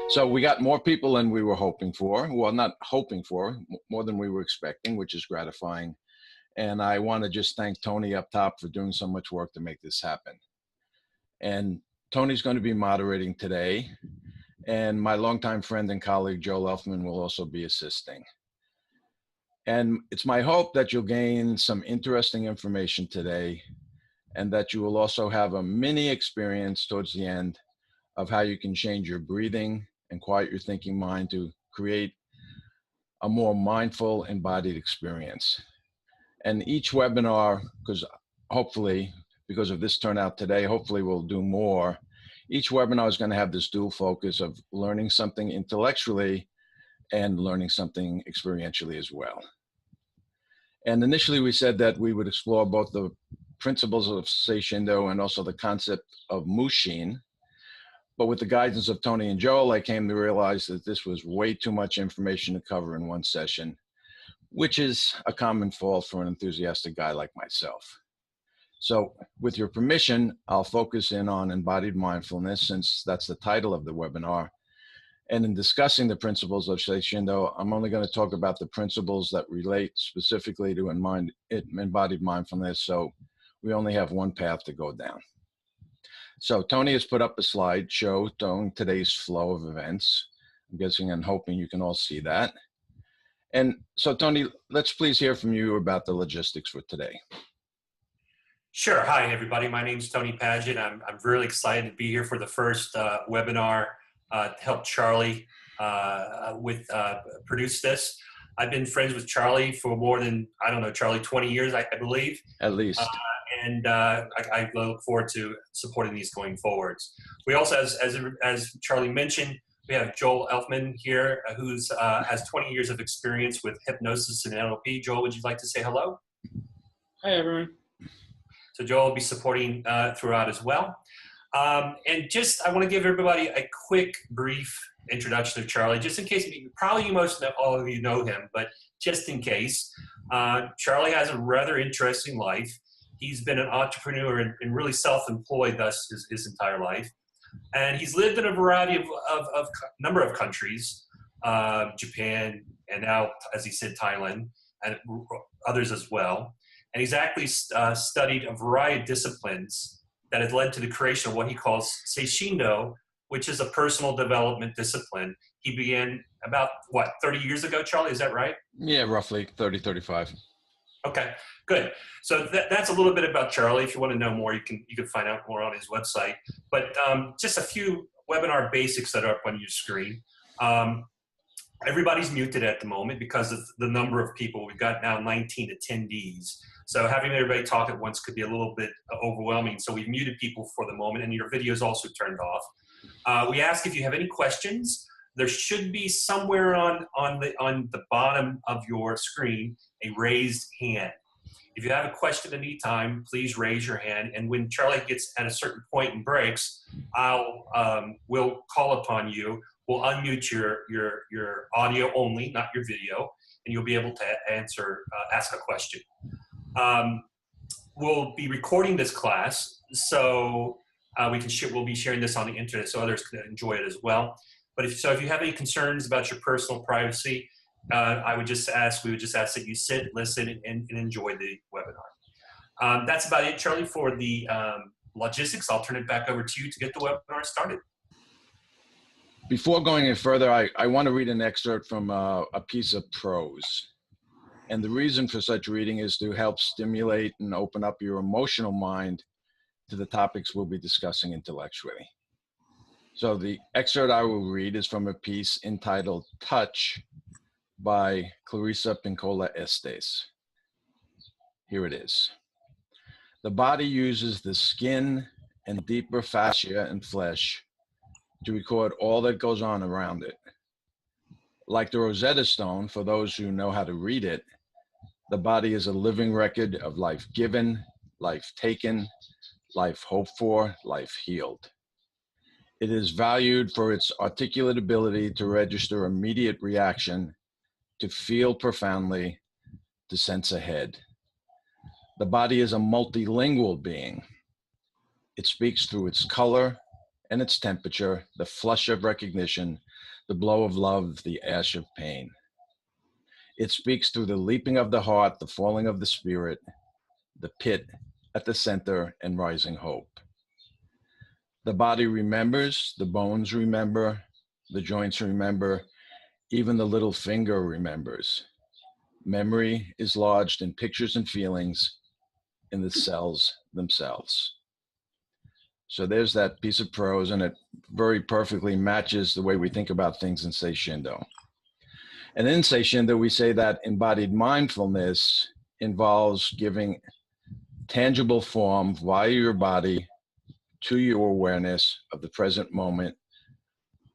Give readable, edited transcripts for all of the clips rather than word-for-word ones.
So we got more people than we were hoping for. Well, not hoping for, more than we were expecting, which is gratifying. And I want to just thank Tony up top for doing so much work to make this happen. And Tony's going to be moderating today. And my longtime friend and colleague, Joel Elfman, will also be assisting. And it's my hope that you'll gain some interesting information today, and that you will also have a mini experience towards the end of how you can change your breathing and quiet your thinking mind to create a more mindful, embodied experience. And each webinar, because hopefully, because of this turnout today, hopefully we'll do more. Each webinar is going to have this dual focus of learning something intellectually and learning something experientially as well. And initially we said that we would explore both the principles of Seishindo and also the concept of Mushin. But with the guidance of Tony and Joel, I came to realize that this was way too much information to cover in one session, which is a common fault for an enthusiastic guy like myself. So with your permission, I'll focus in on embodied mindfulness, since that's the title of the webinar. And in discussing the principles of Seishindo, I'm only going to talk about the principles that relate specifically to embodied mindfulness. So we only have one path to go down. So Tony has put up a slide showing today's flow of events. I'm guessing and hoping you can all see that. And so Tony, let's please hear from you about the logistics for today. Sure. Hi, everybody. My name is Tony Padgett. I'm really excited to be here for the first webinar to help Charlie produce this. I've been friends with Charlie for more than, I don't know, Charlie, 20 years, I believe. At least. I look forward to supporting these going forwards. We also, as Charlie mentioned, we have Joel Elfman here, who's has 20 years of experience with hypnosis and NLP. Joel, would you like to say hello? Hi, everyone. So Joel will be supporting throughout as well. And just, I want to give everybody a quick, brief introduction of Charlie, just in case, probably all of you know him, but just in case. Charlie has a rather interesting life. He's been an entrepreneur and really self-employed thus his entire life. And he's lived in a variety of number of countries, Japan, and now, as he said, Thailand, and others as well. And he's actually studied a variety of disciplines that has led to the creation of what he calls Seishindo, which is a personal development discipline. He began about, 30 years ago, Charlie? Is that right? Yeah, roughly 30, 35. Okay, good. So that's a little bit about Charlie. If you want to know more, you can find out more on his website. But just a few webinar basics that are up on your screen. Everybody's muted at the moment because of the number of people. We've got now 19 attendees. So having everybody talk at once could be a little bit overwhelming. So we've muted people for the moment, and your video is also turned off. We ask if you have any questions. There should be somewhere on the bottom of your screen a raised hand. If you have a question at any time, please raise your hand. And when Charlie gets at a certain point and breaks, we'll call upon you. We'll unmute your audio only, not your video, and you'll be able to ask a question. We'll be recording this class, so we'll be sharing this on the internet so others can enjoy it as well. But if you have any concerns about your personal privacy, we would just ask that you sit, listen, and enjoy the webinar. That's about it, Charlie, for the logistics. I'll turn it back over to you to get the webinar started. Before going any further, I want to read an excerpt from a piece of prose. And the reason for such reading is to help stimulate and open up your emotional mind to the topics we'll be discussing intellectually. So the excerpt I will read is from a piece entitled Touch by Clarissa Pinkola Estes. Here it is. The body uses the skin and deeper fascia and flesh to record all that goes on around it. Like the Rosetta Stone, for those who know how to read it, the body is a living record of life given, life taken, life hoped for, life healed. It is valued for its articulate ability to register immediate reaction, to feel profoundly, to sense ahead. The body is a multilingual being. It speaks through its color and its temperature, the flush of recognition, the blow of love, the ash of pain. It speaks through the leaping of the heart, the falling of the spirit, the pit at the center, and rising hope. The body remembers, the bones remember, the joints remember, even the little finger remembers. Memory is lodged in pictures and feelings in the cells themselves. So there's that piece of prose, and it very perfectly matches the way we think about things in Seishindo. And in Seishindo, we say that embodied mindfulness involves giving tangible form via your body to your awareness of the present moment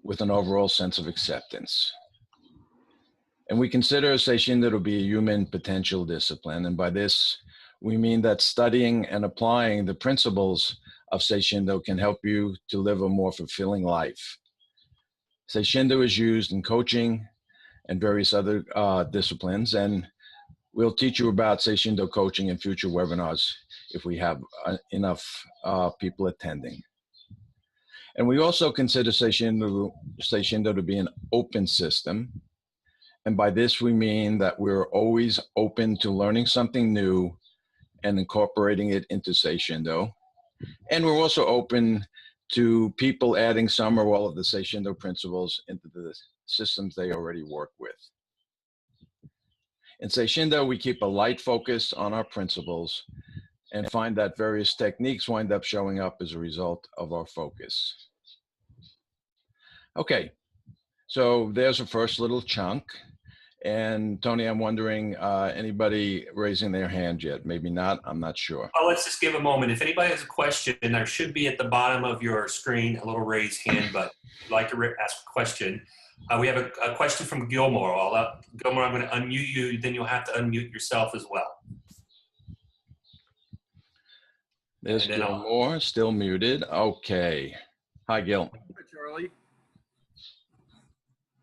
with an overall sense of acceptance. And we consider Seishindo to be a human potential discipline. And by this, we mean that studying and applying the principles of Seishindo can help you to live a more fulfilling life. Seishindo is used in coaching and various other disciplines, and we'll teach you about Seishindo coaching in future webinars if we have enough people attending. And we also consider Seishindo to be an open system. And by this, we mean that we're always open to learning something new and incorporating it into Seishindo. And we're also open to people adding some or all of the Seishindo principles into the systems they already work with. In Seishindo, we keep a light focus on our principles and find that various techniques wind up showing up as a result of our focus. Okay, so there's a first little chunk. And Tony, I'm wondering, anybody raising their hand yet? Maybe not, I'm not sure. Oh, let's just give a moment. If anybody has a question, there should be at the bottom of your screen a little raised hand button. If you'd like to ask a question. We have a question from Gilmore. Gilmore, I'm going to unmute you, then you'll have to unmute yourself as well. There's Gilmore, still muted. Okay. Hi, Gil. Hi, Charlie.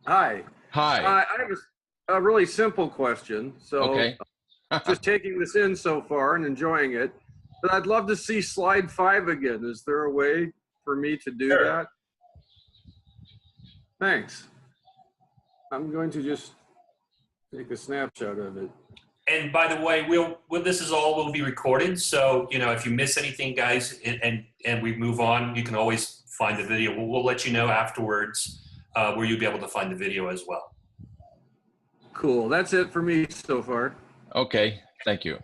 Hi. Hi. I have a really simple question. So okay. Just taking this in so far and enjoying it, but I'd love to see slide 5 again. Is there a way for me to do that? Thanks. I'm going to just take a snapshot of it. And by the way, this is all will be recorded. So, you know, if you miss anything, guys, and we move on, you can always find the video. We'll let you know afterwards where you'll be able to find the video as well. Cool. That's it for me so far. Okay. Thank you.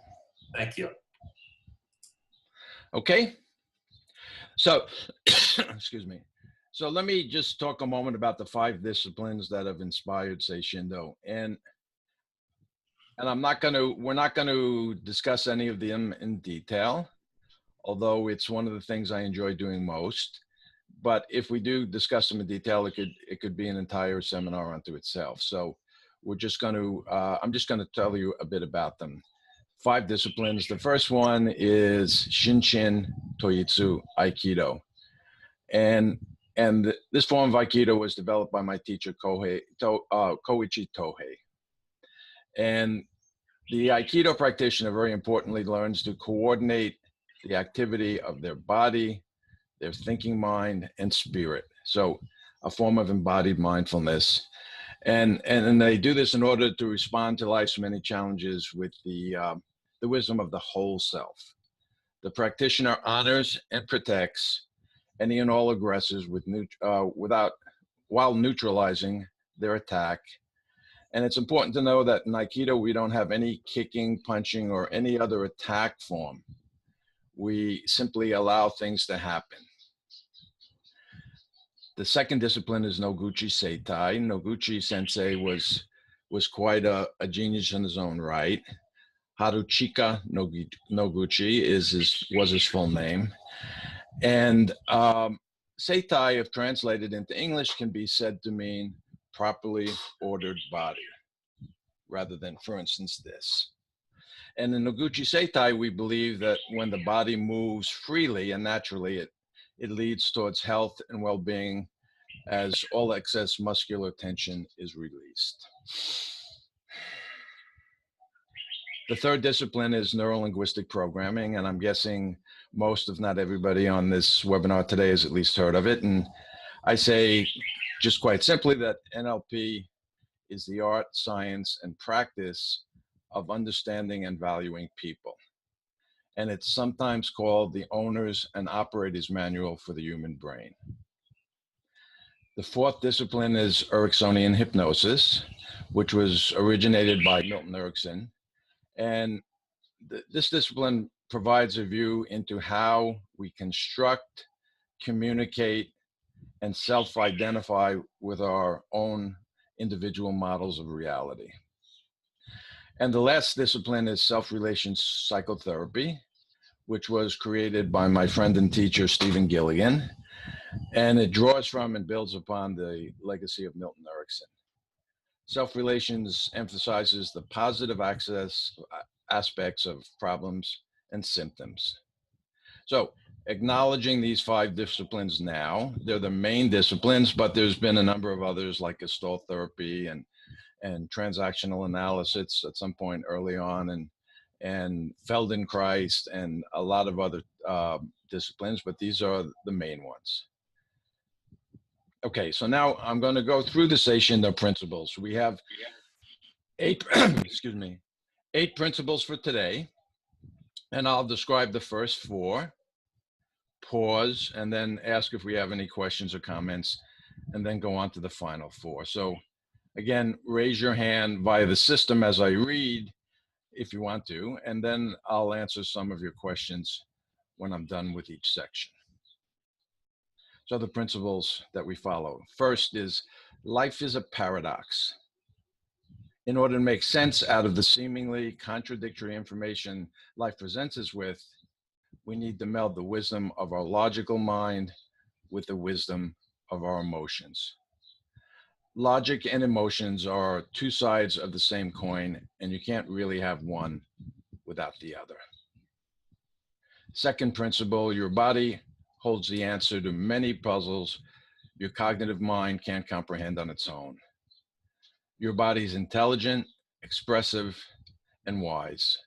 Thank you. Okay. So, excuse me. So let me just talk a moment about the 5 disciplines that have inspired Seishindo. And we're not going to discuss any of them in detail, although it's one of the things I enjoy doing most. But if we do discuss them in detail, it could be an entire seminar unto itself. So we're just going to, I'm just going to tell you a bit about them. 5 disciplines. The first one is Shinshin Toitsu Aikido. And this form of Aikido was developed by my teacher, Koichi Tohei. And the Aikido practitioner, very importantly, learns to coordinate the activity of their body, their thinking mind, and spirit. So a form of embodied mindfulness. And they do this in order to respond to life's many challenges with the wisdom of the whole self. The practitioner honors and protects any and all aggressors while neutralizing their attack. And it's important to know that in Aikido, we don't have any kicking, punching, or any other attack form. We simply allow things to happen. The second discipline is Noguchi Seitai. Noguchi Sensei was quite a genius in his own right. Haruchika Noguchi was his full name. And Seitai, if translated into English, can be said to mean properly ordered body, rather than, for instance, this. And in Noguchi Seitai, we believe that when the body moves freely and naturally, it leads towards health and well-being as all excess muscular tension is released. The third discipline is neuro-linguistic programming, and I'm guessing most, if not everybody on this webinar today has at least heard of it. And I say just quite simply that NLP is the art, science, and practice of understanding and valuing people. And it's sometimes called the owner's and operator's manual for the human brain. The fourth discipline is Ericksonian hypnosis, which was originated by Milton Erickson. And this discipline provides a view into how we construct, communicate, and self-identify with our own individual models of reality. And the last discipline is self-relations psychotherapy, which was created by my friend and teacher, Stephen Gilligan. And it draws from and builds upon the legacy of Milton Erickson. Self-relations emphasizes the positive aspects of problems and symptoms. So acknowledging these 5 disciplines now, they're the main disciplines, but there's been a number of others like Gestalt therapy and transactional analysis at some point early on, and Feldenkrais and a lot of other disciplines, but these are the main ones. Okay, so now I'm going to go through the Seishindo Principles. We have 8, excuse me, 8 principles for today, and I'll describe the first 4, pause, and then ask if we have any questions or comments, and then go on to the final 4. So again, raise your hand via the system as I read if you want to, and then I'll answer some of your questions when I'm done with each section. So the principles that we follow. First is, life is a paradox. In order to make sense out of the seemingly contradictory information life presents us with, we need to meld the wisdom of our logical mind with the wisdom of our emotions. Logic and emotions are 2 sides of the same coin, and you can't really have one without the other. Second principle, your body holds the answer to many puzzles your cognitive mind can't comprehend on its own. Your body is intelligent, expressive, and wise.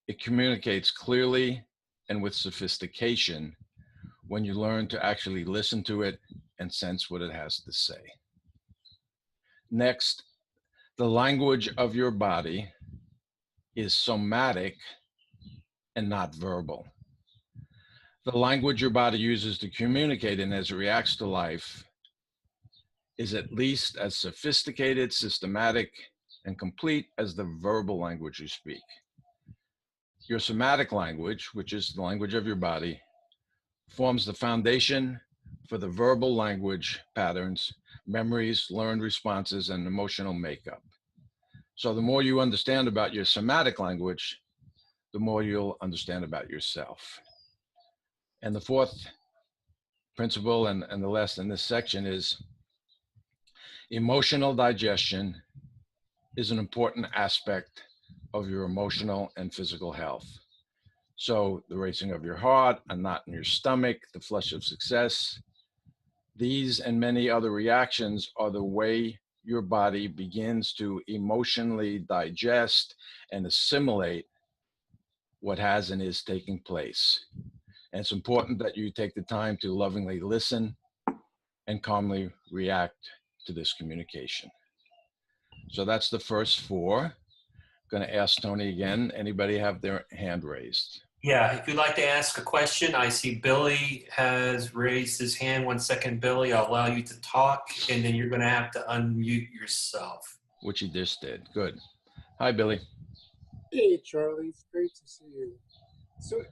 It communicates clearly and with sophistication when you learn to actually listen to it and sense what it has to say. Next, the language of your body is somatic and not verbal. The language your body uses to communicate and as it reacts to life is at least as sophisticated, systematic, and complete as the verbal language you speak. Your somatic language, which is the language of your body, forms the foundation for the verbal language patterns, memories, learned responses, and emotional makeup. So the more you understand about your somatic language, the more you'll understand about yourself. And the fourth principle, and the last in this section, is emotional digestion is an important aspect of your emotional and physical health. So the racing of your heart, a knot in your stomach, the flush of success, these and many other reactions are the way your body begins to emotionally digest and assimilate what has and is taking place. And it's important that you take the time to lovingly listen and calmly react to this communication. So that's the first 4. Going to ask Tony again. Anybody have their hand raised? Yeah, if you'd like to ask a question, I see Billy has raised his hand. 1 second, Billy. I'll allow you to talk, and then you're going to have to unmute yourself. Which he just did. Good. Hi, Billy. Hey, Charlie. It's great to see you. So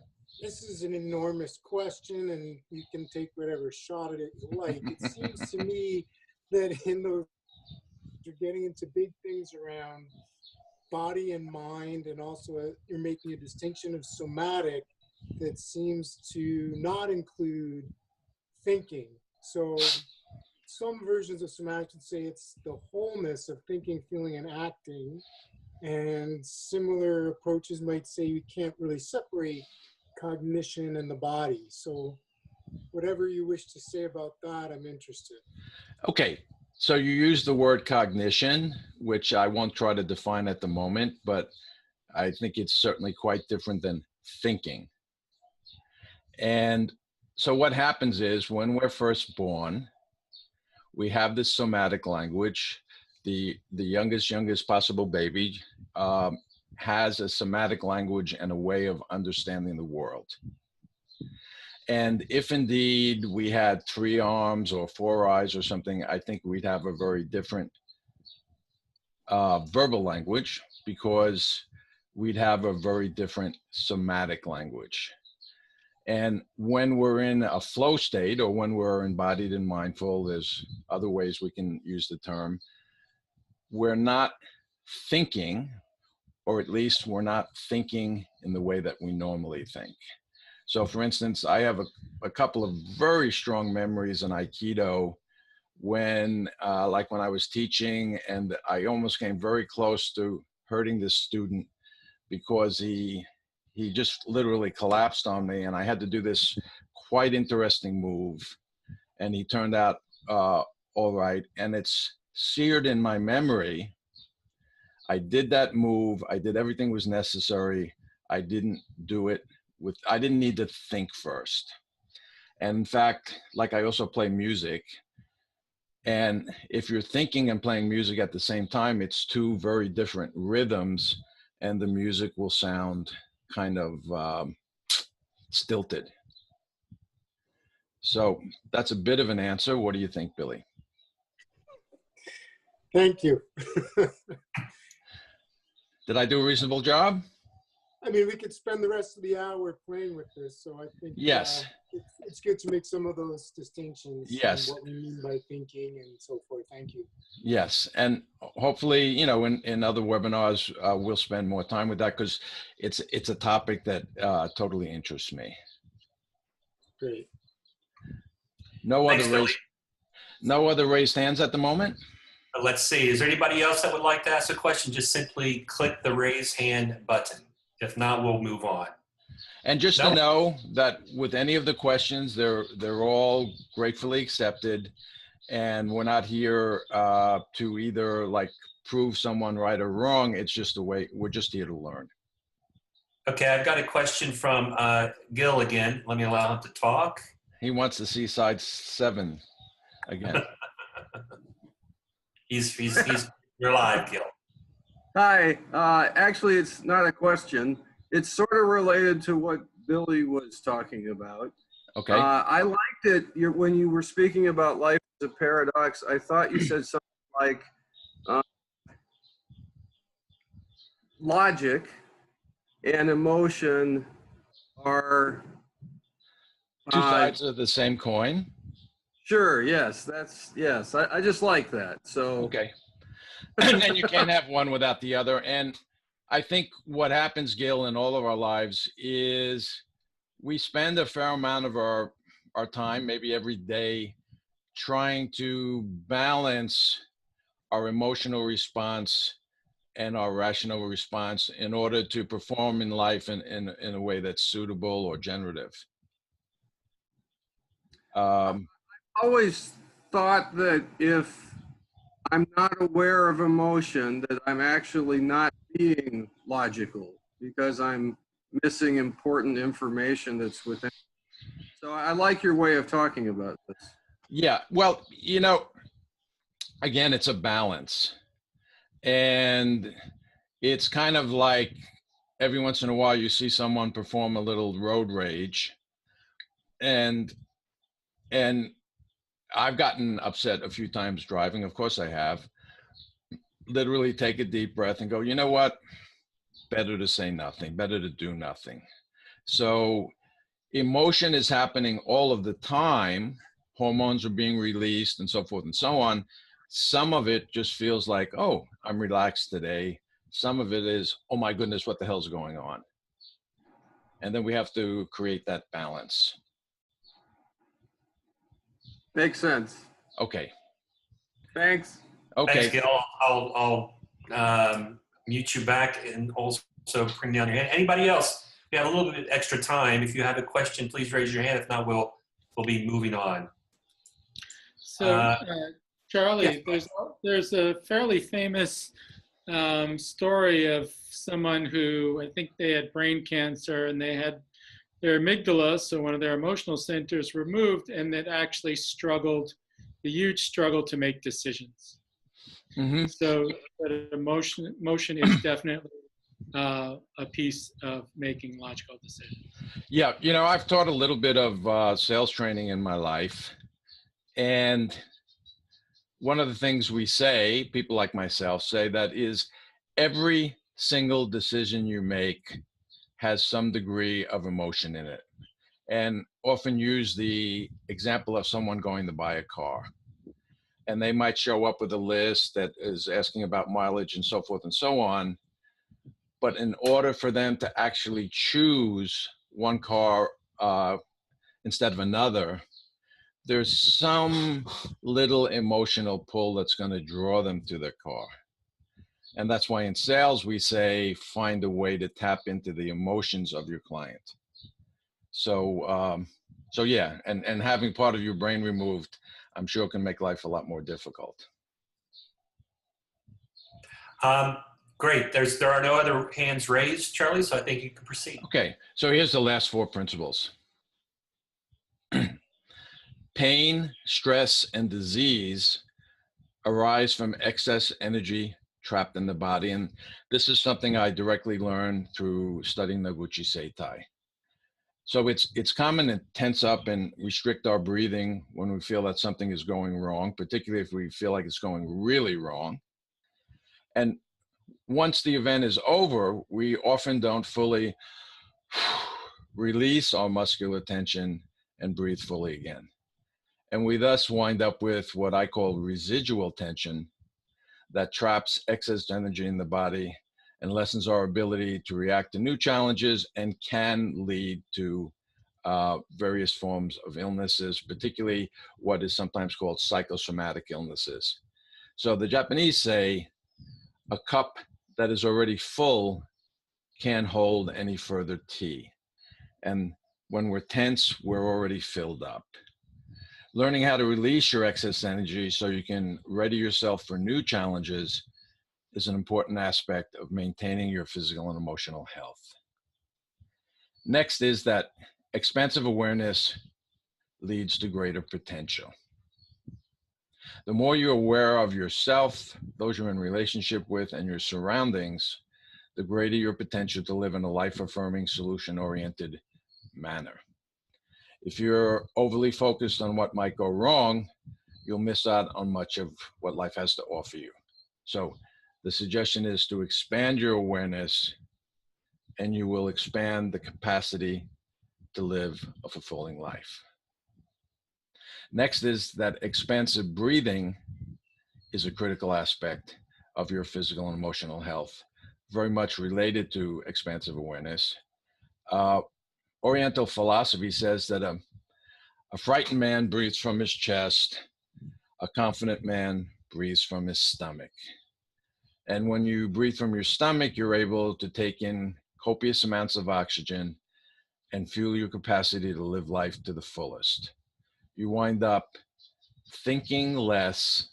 this is an enormous question, and you can take whatever shot at it you like. It seems to me that you're getting into big things around body and mind, and also you're making a distinction of somatic that seems to not include thinking. So some versions of somatic would say it's the wholeness of thinking, feeling, and acting. And similar approaches might say you can't really separate cognition and the body. So whatever you wish to say about that, I'm interested. Okay. So you use the word cognition, which I won't try to define at the moment, but I think it's certainly quite different than thinking. And so what happens is when we're first born, we have this somatic language. The youngest possible baby has a somatic language and a way of understanding the world. And if indeed we had 3 arms or 4 eyes or something, I think we'd have a very different verbal language, because we'd have a very different somatic language. And when we're in a flow state, or when we're embodied and mindful, there's other ways we can use the term, we're not thinking, or at least we're not thinking in the way that we normally think. So for instance, I have a couple of very strong memories in Aikido when, like when I was teaching, and I almost came very close to hurting this student because he just literally collapsed on me, and I had to do this quite interesting move, and he turned out all right, and it's seared in my memory. I did that move. I did everything was necessary. I didn't do it I didn't need to think first. And in fact, like I also play music, and if you're thinking and playing music at the same time, it's 2 very different rhythms, and the music will sound kind of stilted. So that's a bit of an answer. What do you think, Billy? Thank you. Did I do a reasonable job? I mean, we could spend the rest of the hour playing with this, so I think Yes. It's good to make some of those distinctions. Yes. And what we mean by thinking and so forth. Thank you. Yes, and hopefully, you know, in other webinars, we'll spend more time with that, because it's a topic that totally interests me. Great. No Thanks, other raised hands at the moment. Let's see. Is there anybody else that would like to ask a question? Just simply click the raise hand button. If not, we'll move on. And just to know that with any of the questions, they're all gratefully accepted, and we're not here to either like prove someone right or wrong. It's just the way, we're just here to learn. Okay, I've got a question from Gil again. Let me allow him to talk. He wants to see side 7 again. You're live, Gil. Hi. Actually, it's not a question. It's sort of related to what Billy was talking about. Okay. I liked it when you were speaking about life as a paradox. I thought you said something like logic and emotion are 2 sides of the same coin. Sure. Yes. Yes. I just like that. So. Okay. And then you can't have one without the other. And I think what happens, Gil, in all of our lives is we spend a fair amount of our time, maybe every day, trying to balance our emotional response and our rational response in order to perform in life in a way that's suitable or generative. I always thought that if I'm not aware of emotion, that I'm actually not being logical because I'm missing important information that's within. So I like your way of talking about this. Yeah, well, you know, again, it's a balance. And it's kind of like every once in a while you see someone perform a little road rage. And I've gotten upset a few times driving. Of course I have. Literally take a deep breath and go, you know what? Better to say nothing, better to do nothing. So emotion is happening all of the time. Hormones are being released and so forth and so on. Some of it just feels like, oh, I'm relaxed today. Some of it is, oh my goodness, what the hell's going on? And then we have to create that balance. Makes sense. Okay. Thanks. Okay. Thanks, Gil. I'll mute you back and also bring down your hand. Anybody else? We have a little bit extra time. If you have a question, please raise your hand. If not, we'll be moving on. So, Charlie, yeah. there's a fairly famous story of someone who, I think they had brain cancer and they had their amygdala, so one of their emotional centers, removed, and that actually struggled, the huge struggle to make decisions. Mm-hmm. So that emotion is definitely a piece of making logical decisions. Yeah, you know, I've taught a little bit of sales training in my life. And one of the things we say, people like myself say, that is every single decision you make has some degree of emotion in it. And often use the example of someone going to buy a car. And they might show up with a list that is asking about mileage and so forth and so on. But in order for them to actually choose one car instead of another, there's some little emotional pull that's going to draw them to the car. And that's why in sales, we say, find a way to tap into the emotions of your client. So, so yeah, and having part of your brain removed, I'm sure can make life a lot more difficult. Great. There are no other hands raised, Charlie, so I think you can proceed. Okay, so here's the last 4 principles. Pain, stress, and disease arise from excess energy trapped in the body. And this is something I directly learned through studying Noguchi Seitai. So it's common to tense up and restrict our breathing when we feel that something is going wrong, particularly if we feel like it's going really wrong. And once the event is over, we often don't fully release our muscular tension and breathe fully again. And we thus wind up with what I call residual tension that traps excess energy in the body and lessens our ability to react to new challenges and can lead to various forms of illnesses, particularly what is sometimes called psychosomatic illnesses. So the Japanese say, a cup that is already full can't hold any further tea. And when we're tense, we're already filled up. Learning how to release your excess energy so you can ready yourself for new challenges is an important aspect of maintaining your physical and emotional health. Next is that expansive awareness leads to greater potential. The more you're aware of yourself, those you're in relationship with, and your surroundings, the greater your potential to live in a life-affirming, solution-oriented manner. If you're overly focused on what might go wrong, you'll miss out on much of what life has to offer you. So the suggestion is to expand your awareness, and you will expand the capacity to live a fulfilling life. Next is that expansive breathing is a critical aspect of your physical and emotional health, very much related to expansive awareness. Oriental philosophy says that a frightened man breathes from his chest, a confident man breathes from his stomach. And when you breathe from your stomach, you're able to take in copious amounts of oxygen and fuel your capacity to live life to the fullest. You wind up thinking less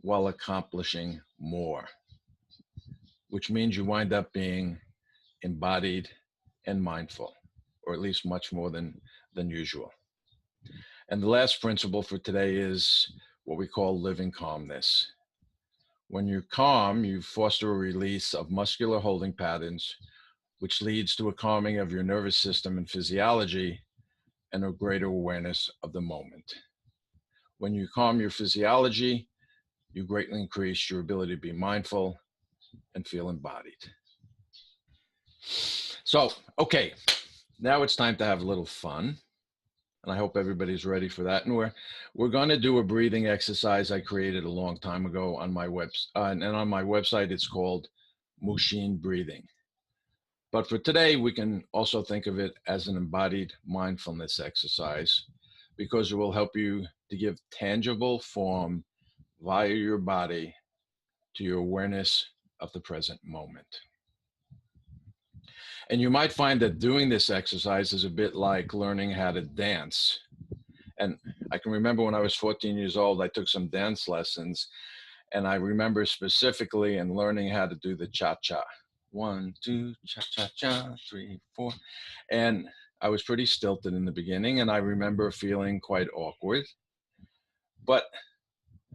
while accomplishing more, which means you wind up being embodied and mindful, or at least much more than usual. And the last principle for today is what we call living calmness. When you're calm, you foster a release of muscular holding patterns, which leads to a calming of your nervous system and physiology and a greater awareness of the moment. When you calm your physiology, you greatly increase your ability to be mindful and feel embodied. So, okay, now it's time to have a little fun. And I hope everybody's ready for that. And we're going to do a breathing exercise I created a long time ago on my website. And on my website, it's called Mushin breathing. But for today, we can also think of it as an embodied mindfulness exercise, because it will help you to give tangible form via your body to your awareness of the present moment. And you might find that doing this exercise is a bit like learning how to dance. And I can remember when I was 14 years old, I took some dance lessons. And I remember specifically in learning how to do the cha-cha. 1, 2, cha-cha-cha, 3, 4. And I was pretty stilted in the beginning, and I remember feeling quite awkward. But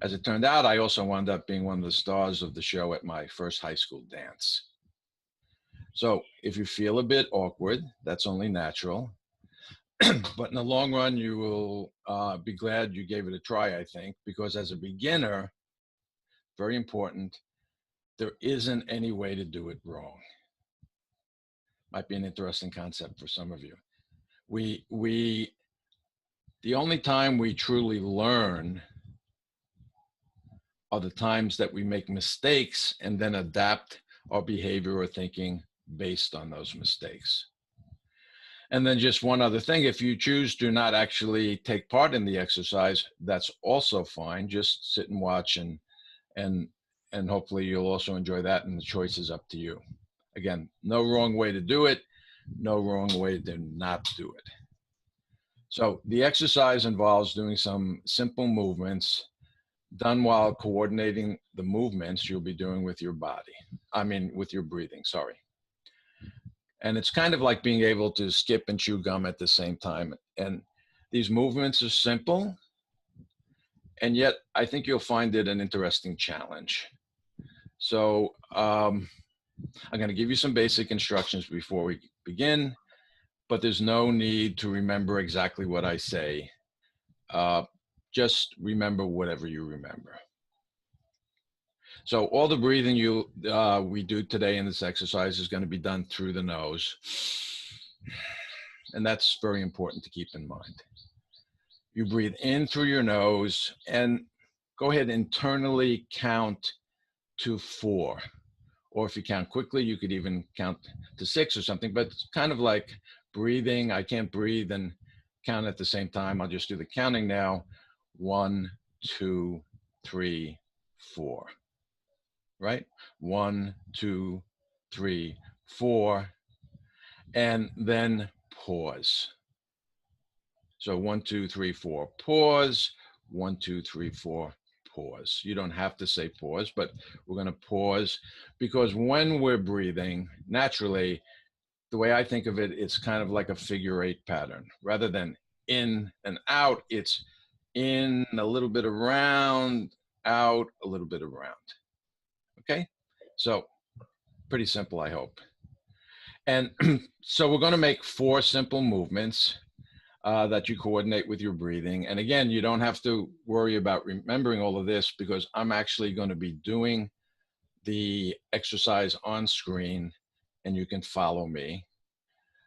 as it turned out, I also wound up being one of the stars of the show at my first high school dance. So if you feel a bit awkward, that's only natural. But in the long run, you will be glad you gave it a try, I think, because as a beginner, very important, there isn't any way to do it wrong. Might be an interesting concept for some of you. The only time we truly learn are the times that we make mistakes and then adapt our behavior or thinking based on those mistakes. And then just one other thing, if you choose to not actually take part in the exercise, that's also fine. Just sit and watch, and hopefully you'll also enjoy that, and the choice is up to you. Again, no wrong way to do it, no wrong way to not do it. So the exercise involves doing some simple movements done while coordinating the movements you'll be doing with your body. With your breathing, sorry. And it's kind of like being able to skip and chew gum at the same time. And these movements are simple, and yet I think you'll find it an interesting challenge. So I'm going to give you some basic instructions before we begin, but there's no need to remember exactly what I say. Just remember whatever you remember. So all the breathing we do today in this exercise is going to be done through the nose. And that's very important to keep in mind. You breathe in through your nose and go ahead internally count to 4. Or if you count quickly, you could even count to 6 or something, but it's kind of like breathing. I can't breathe and count at the same time. I'll just do the counting now. 1, 2, 3, 4. Right? 1, 2, 3, 4, and then pause. So 1, 2, 3, 4, pause. 1, 2, 3, 4, pause. You don't have to say pause, but we're going to pause because when we're breathing naturally, the way I think of it, it's kind of like a figure 8 pattern. Rather than in and out, it's in, a little bit around, out, a little bit around. Okay, so pretty simple, I hope. And so we're going to make 4 simple movements that you coordinate with your breathing. And again, you don't have to worry about remembering all of this because I'm actually going to be doing the exercise on screen and you can follow me.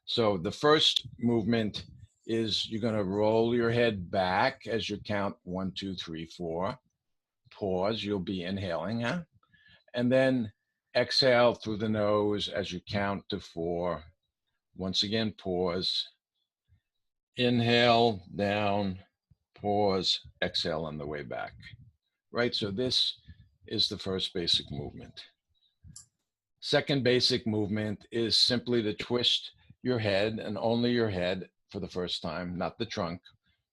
So the first movement is you're going to roll your head back as you count 1, 2, 3, 4. Pause, you'll be inhaling, huh? And then exhale through the nose as you count to 4. Once again, pause. Inhale, down, pause, exhale on the way back. Right, so this is the first basic movement. Second basic movement is simply to twist your head and only your head for the first time, not the trunk,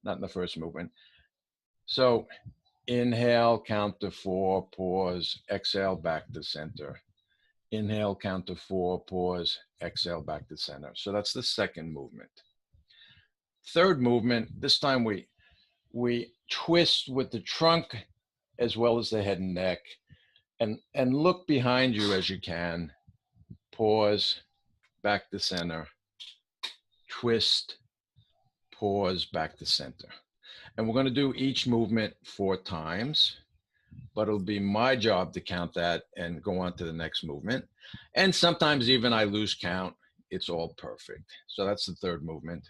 not in the first movement. So inhale, count to 4, pause, exhale, back to center. Inhale, count to 4, pause, exhale, back to center. So that's the second movement. Third movement, this time we twist with the trunk as well as the head and neck, and look behind you as you can. Pause, back to center. Twist, pause, back to center. And we're going to do each movement 4 times, but it'll be my job to count that and go on to the next movement. And sometimes even I lose count. It's all perfect. So that's the third movement.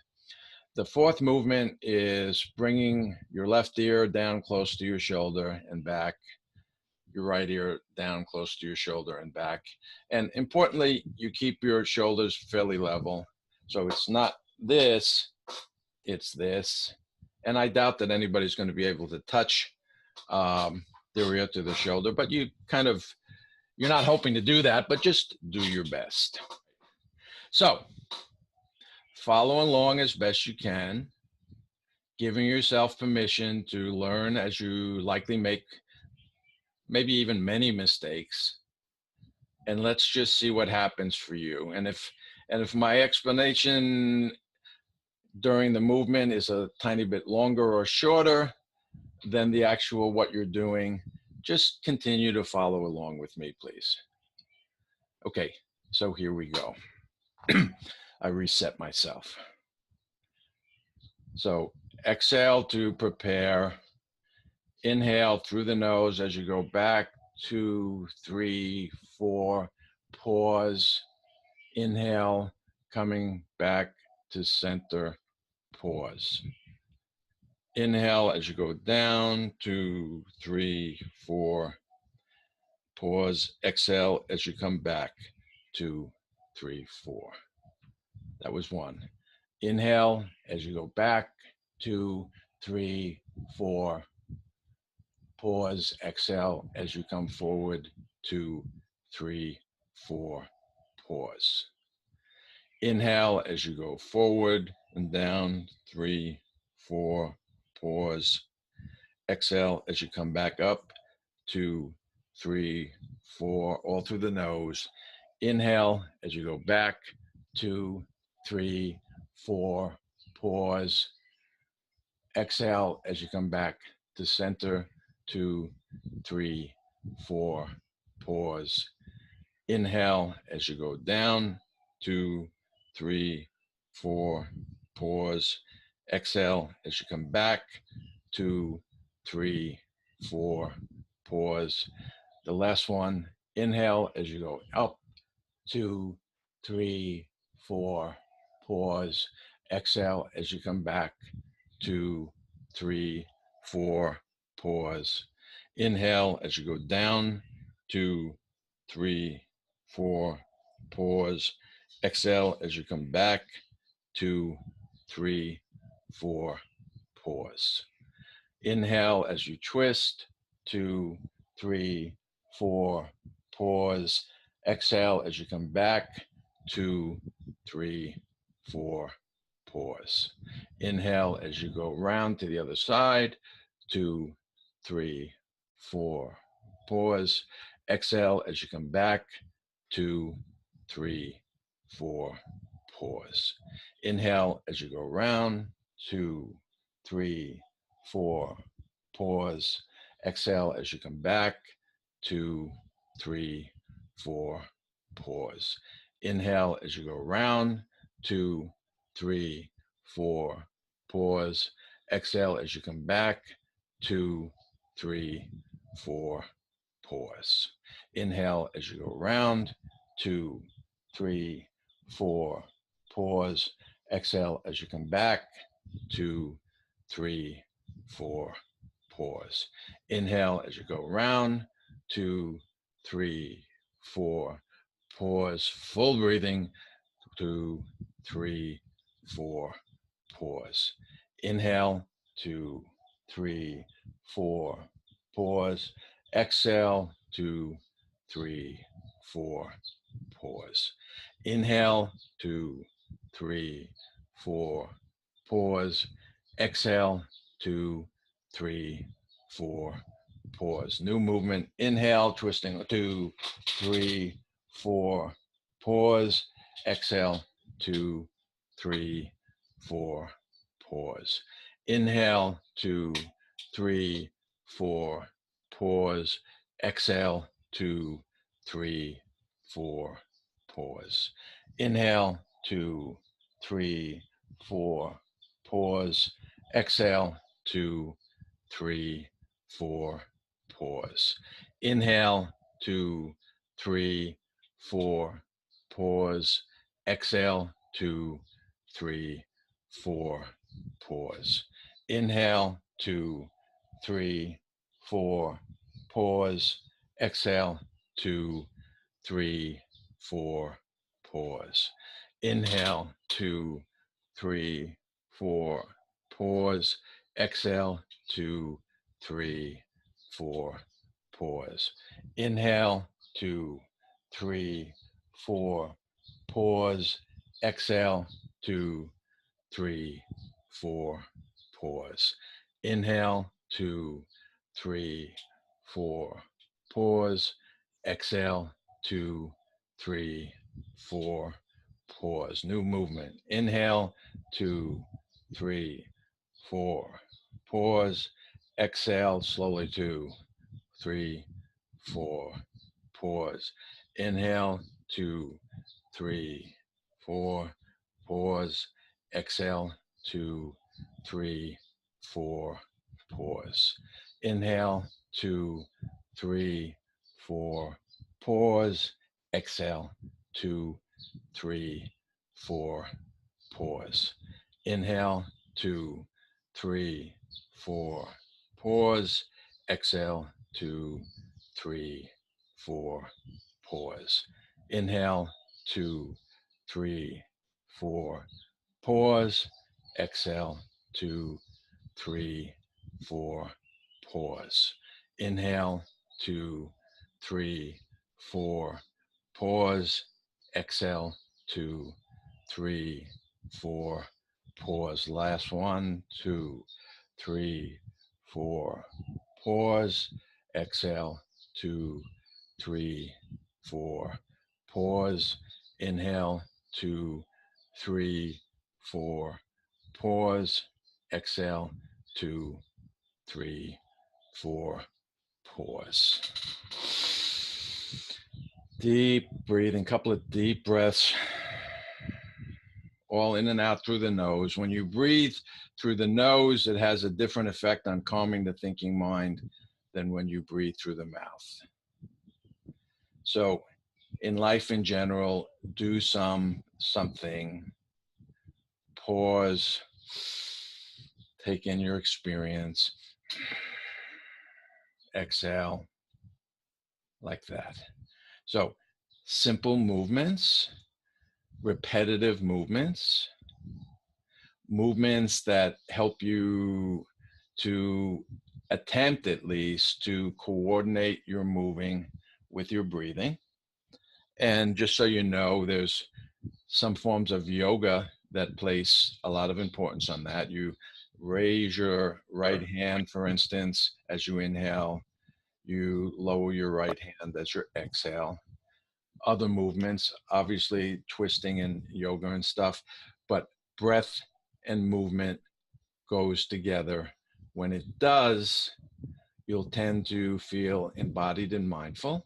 The fourth movement is bringing your left ear down close to your shoulder and back, your right ear down close to your shoulder and back. And importantly, you keep your shoulders fairly level. So it's not this, it's this. And I doubt that anybody's going to be able to touch their ear to the shoulder, but you're not hoping to do that, but just do your best. So follow along as best you can, giving yourself permission to learn as you likely make maybe even many mistakes. And let's just see what happens for you. And if my explanation during the movement is a tiny bit longer or shorter than the actual what you're doing, just continue to follow along with me, please. Okay, so here we go. I reset myself. So exhale to prepare. Inhale through the nose as you go back, 2, 3, 4. Pause. Inhale, coming back to center. Pause. Inhale as you go down, 2, 3, 4. Pause. Exhale as you come back, 2, 3, 4. That was 1. Inhale as you go back, 2, 3, 4. Pause. Exhale as you come forward, 2, 3, 4. Pause. Inhale as you go forward and down, 3, 4. Pause. Exhale as you come back up, 2, 3, 4, all through the nose. Inhale as you go back, 2, 3, 4. Pause. Exhale as you come back to center, 2, 3, 4. Pause. Inhale as you go down, 2, 3, 4. Pause. Exhale as you come back, 2, 3, 4. Pause. The last one, inhale as you go up, 2, 3, 4. Pause. Exhale as you come back, 2, 3, 4. Pause. Inhale as you go down, 2, 3, 4. Pause. Exhale as you come back, 2, 3, 4. Pause. Inhale as you twist, 2, 3, 4. Pause. Exhale as you come back, 2, 3, 4. Pause. Inhale as you go round to the other side, 2, 3, 4. Pause. Exhale as you come back, 2, 3, 4. Pause. Inhale as you go round, 2, 3, 4. Pause. Exhale as you come back, 2, 3, 4. Pause. Inhale as you go round, 2, 3, 4. Pause. Exhale as you come back, 2, 3, 4. Pause. Inhale as you go round, 2, 3, 4. Pause. Exhale as you come back, 2, 3, 4. Pause. Inhale as you go round, 2, 3, 4. Pause. Full breathing, 2, 3, 4. Pause. Inhale, 2, 3, 4. Pause. Exhale, 2, 3, 4. Pause. Inhale, 2, 3, 4. Pause. Exhale, 2, 3, 4. Pause. New movement. Inhale, twisting, 2, 3, 4. Pause. Exhale, 2, 3, 4. Pause. Inhale, 2, 3, 4. Pause. Exhale, 2, 3, 4. Pause. Inhale, 2, 3, 4. Pause. Exhale, 2, 3, 4. Pause. Inhale, 2, 3, 4. Pause. Exhale, 2, 3, 4. Pause. Inhale, 2, 3, 4. Pause. Exhale, 2, 3, 4. Pause. Inhale, 2, 3, 4. Pause. Exhale, 2, 3, 4. Pause. Inhale, 2, 3, 4. Pause. Exhale, 2, 3, 4. Pause. Inhale, 2, 3, 4. Pause. Exhale, 2, 3, 4. Pause. New movement. Inhale, 2, 3, 4. Pause. Exhale slowly. 2, 3, 4. Pause. Inhale. 2, 3, 4. Pause. Exhale. 2, 3, 4. Pause. Inhale. 2, 3, 4. Pause. Exhale. 2, 3, 4. Pause. Inhale. 2, 3, 4. Pause. Exhale. 2, 3, 4. Pause. Inhale. 2, 3, 4. Pause. Exhale. 2, 3, 4. Pause. Inhale. 2, 3, 4. Pause. Exhale. 2, 3, 4. Pause. Last one. 2, 3, 4. Pause. Exhale. 2, 3, 4. Pause. Inhale. 2, 3, 4. Pause. Exhale. 2, 3, 4. Pause. Deep breathing, couple of deep breaths, all in and out through the nose. When you breathe through the nose, it has a different effect on calming the thinking mind than when you breathe through the mouth. So in life in general, do something, pause, take in your experience, exhale, like that. So simple movements, repetitive movements, movements that help you to attempt at least to coordinate your moving with your breathing. And just so you know, there's some forms of yoga that place a lot of importance on that. You raise your right hand, for instance, as you inhale. You lower your right hand as you exhale. Other movements, obviously twisting and yoga and stuff, but breath and movement goes together. When it does, you'll tend to feel embodied and mindful.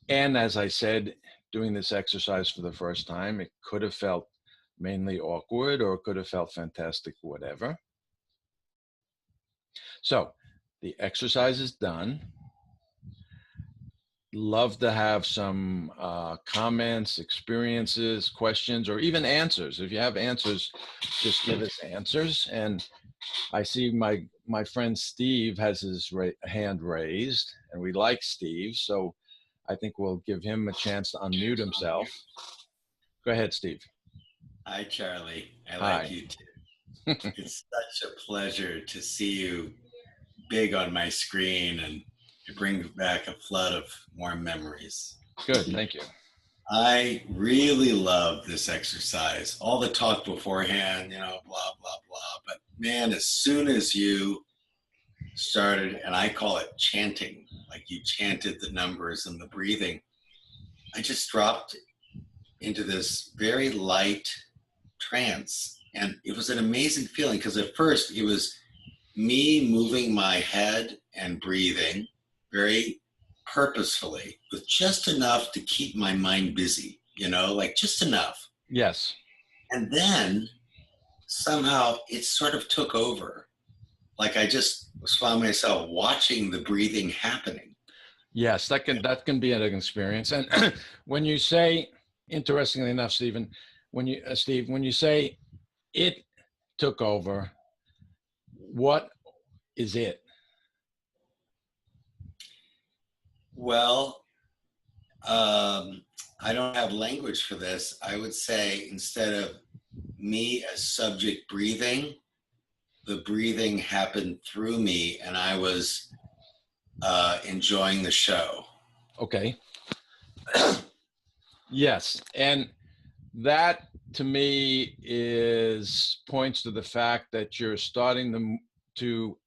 And as I said, doing this exercise for the first time, it could have felt mainly awkward or it could have felt fantastic, whatever. So the exercise is done. Love to have some comments, experiences, questions, or even answers. If you have answers, just give us answers. And I see my friend Steve has his hand raised, and we like Steve, so I think we'll give him a chance to unmute himself. Go ahead, Steve. Hi, Charlie. I Hi. like you too. It's such a pleasure to see you big on my screen, and it brings back a flood of warm memories. Good, thank you. I really love this exercise. All the talk beforehand, blah, blah, blah. But man, as soon as you started, and I call it chanting, like you chanted the numbers and the breathing, I just dropped into this very light trance. And it was an amazing feeling because at first it was me moving my head and breathing very purposefully with just enough to keep my mind busy, like just enough. Yes. And then somehow it sort of took over. Like I just found myself watching the breathing happening. Yes, that can be an experience. And when you say, interestingly enough, Stephen, when you say it took over, what is it? Well, I don't have language for this. I would say instead of me as subject breathing, the breathing happened through me and I was enjoying the show. Okay. Yes. And that to me points to the fact that you're starting to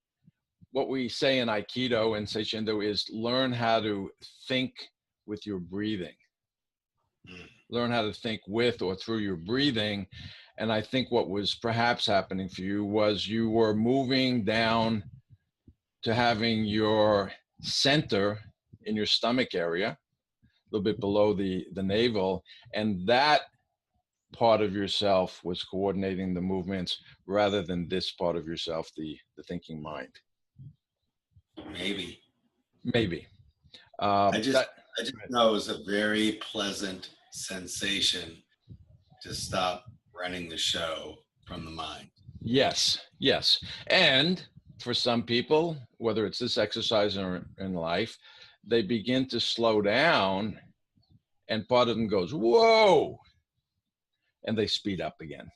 what we say in Aikido and Seishindo is learn how to think with your breathing. Learn how to think with or through your breathing. And I think what was perhaps happening for you was you were moving down to having your center in your stomach area, a little bit below the navel, and that part of yourself was coordinating the movements rather than this part of yourself, the thinking mind. Maybe. Maybe. I just know it was a very pleasant sensation to stop running the show from the mind. Yes, yes. And for some people, whether it's this exercise or in life, they begin to slow down and part of them goes, whoa, and they speed up again.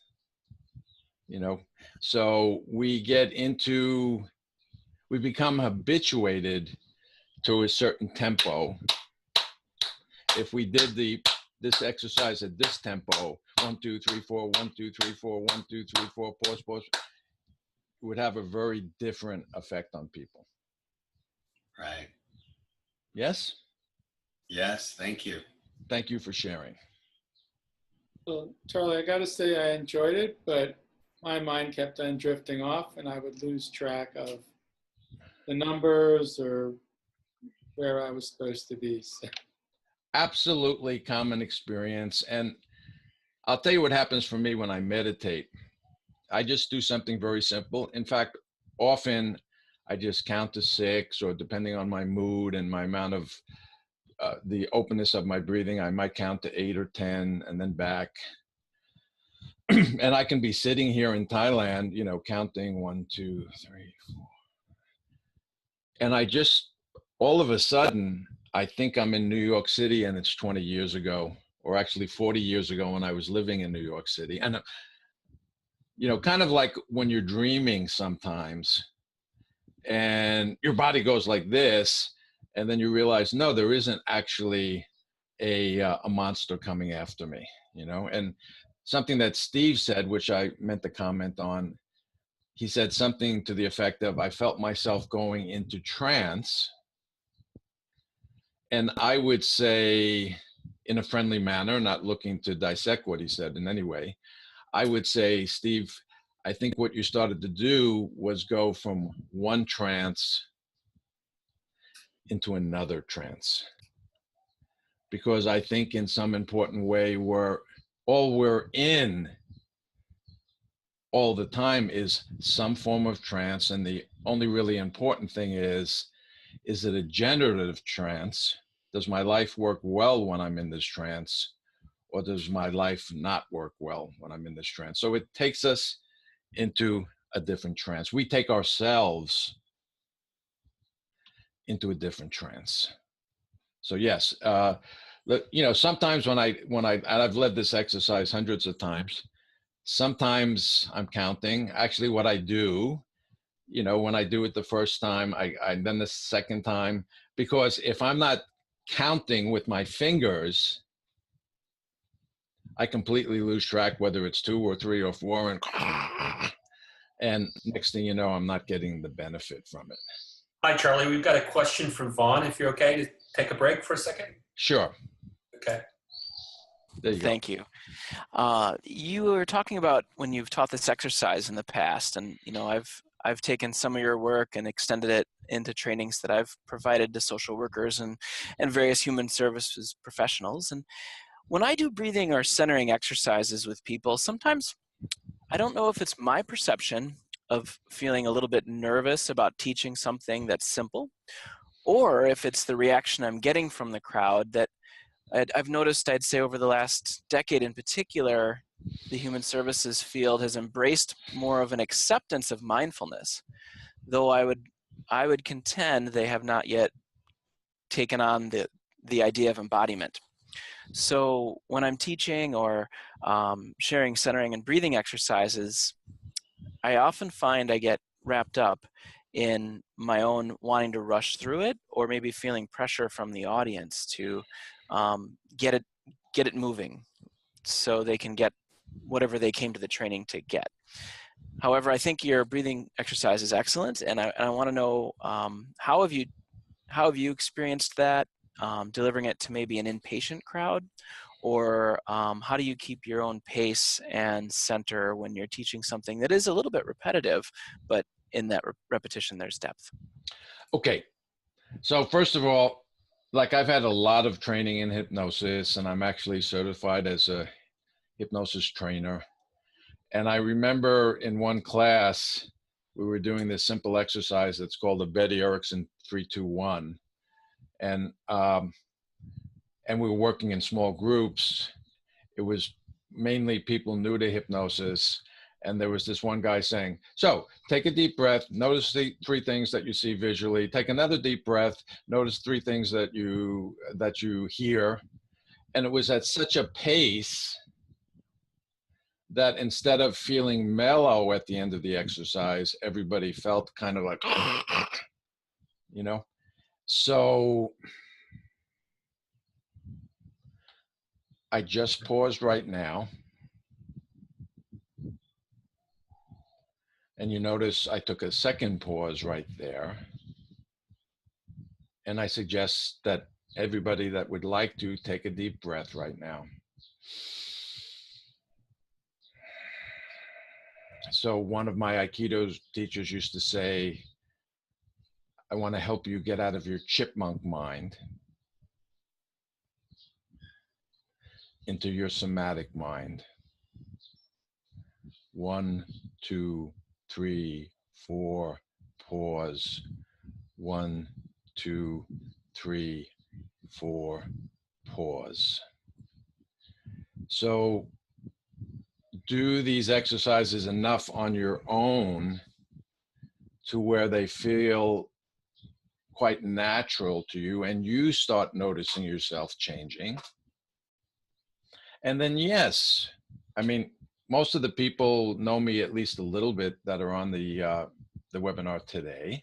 You know, so we become habituated to a certain tempo. If we did this exercise at this tempo, 1, 2, 3, 4, 1, 2, 3, 4, 1, 2, 3, 4, pause, pause, it would have a very different effect on people. Right. Yes? Yes, thank you. Thank you for sharing. Well, Charlie, I got to say I enjoyed it, but my mind kept on drifting off and I would lose track of the numbers or where I was supposed to be. So. Absolutely common experience. And I'll tell you what happens for me when I meditate. I just do something very simple. In fact, often I just count to 6, or depending on my mood and my amount of the openness of my breathing, I might count to 8 or 10 and then back. And I can be sitting here in Thailand, you know, counting 1, 2, 3, 4. And I just, all of a sudden, I think I'm in New York City and it's 20 years ago, or actually 40 years ago when I was living in New York City. And, you know, kind of like when you're dreaming sometimes and your body goes like this, and then you realize, no, there isn't actually a monster coming after me, you know? And something that Steve said, which I meant to comment on, he said something to the effect of, I felt myself going into trance. And I would say, in a friendly manner, not looking to dissect what he said in any way, I would say, Steve, I think what you started to do was go from one trance into another trance. Because I think in some important way, we're in all the time is some form of trance. And the only really important thing is it a generative trance? Does my life work well when I'm in this trance? Or does my life not work well when I'm in this trance? So it takes us into a different trance. We take ourselves into a different trance. So yes, you know, sometimes when I've led this exercise hundreds of times, sometimes I'm counting. Actually, what I do, you know, when I do it the first time, I then the second time, because if I'm not counting with my fingers, I completely lose track whether it's 2 or 3 or 4, and next thing you know, I'm not getting the benefit from it. Hi, Charlie. We've got a question from Vaughn, if you're okay to take a break for a second. Sure. Okay. There you go. Thank you. You were talking about when you've taught this exercise in the past, and you know, I've taken some of your work and extended it into trainings that I've provided to social workers and various human services professionals. And when I do breathing or centering exercises with people, sometimes I don't know if it's my perception of feeling a little bit nervous about teaching something that's simple, or if it's the reaction I'm getting from the crowd that I've noticed, I'd say over the last decade in particular, the human services field has embraced more of an acceptance of mindfulness, though I would contend they have not yet taken on the idea of embodiment. So when I'm teaching or sharing centering and breathing exercises, I often find I get wrapped up in my own wanting to rush through it, or maybe feeling pressure from the audience to get it moving so they can get whatever they came to the training to get. However, I think your breathing exercise is excellent, and I want to know how have you experienced that, delivering it to maybe an inpatient crowd, or how do you keep your own pace and center when you're teaching something that is a little bit repetitive, but in that repetition there's depth? Okay, so first of all, like I've had a lot of training in hypnosis, and I'm actually certified as a hypnosis trainer. And I remember in one class, we were doing this simple exercise that's called the Betty Erickson 3-2-1. And we were working in small groups. It was mainly people new to hypnosis. And there was this one guy saying, so take a deep breath, notice the 3 things that you see visually, take another deep breath, notice 3 things that you hear. And it was at such a pace that instead of feeling mellow at the end of the exercise, everybody felt kind of like, you know? So I just paused right now. And you notice I took a second pause right there. And I suggest that everybody that would like to take a deep breath right now. So one of my Aikido teachers used to say, I want to help you get out of your chipmunk mind into your somatic mind. 1, 2, 3, 4, pause. 1, 2, 3, 4, pause. So do these exercises enough on your own to where they feel quite natural to you, and you start noticing yourself changing. And then, yes, I mean, most of the people know me at least a little bit that are on the webinar today.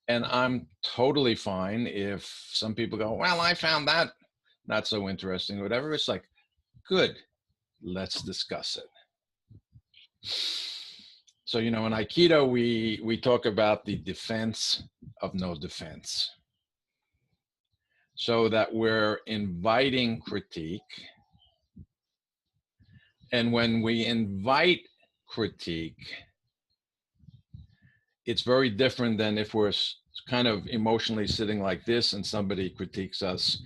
And I'm totally fine if some people go, well, I found that not so interesting or whatever. It's like, good, let's discuss it. So, you know, in Aikido, we talk about the defense of no defense. So that we're inviting critique. And when we invite critique, it's very different than if we're kind of emotionally sitting like this and somebody critiques us,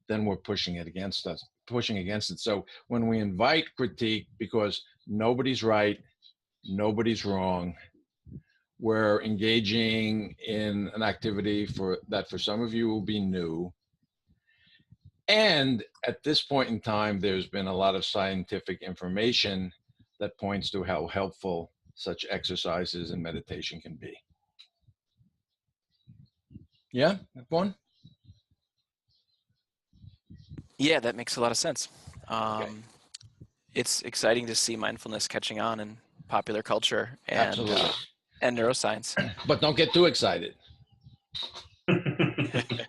then we're pushing against it. So when we invite critique, because nobody's right, nobody's wrong, we're engaging in an activity that for some of you will be new. And at this point in time, there's been a lot of scientific information that points to how helpful such exercises and meditation can be. Yeah, one? Yeah, that makes a lot of sense. Okay. It's exciting to see mindfulness catching on in popular culture and neuroscience. But don't get too excited. Okay,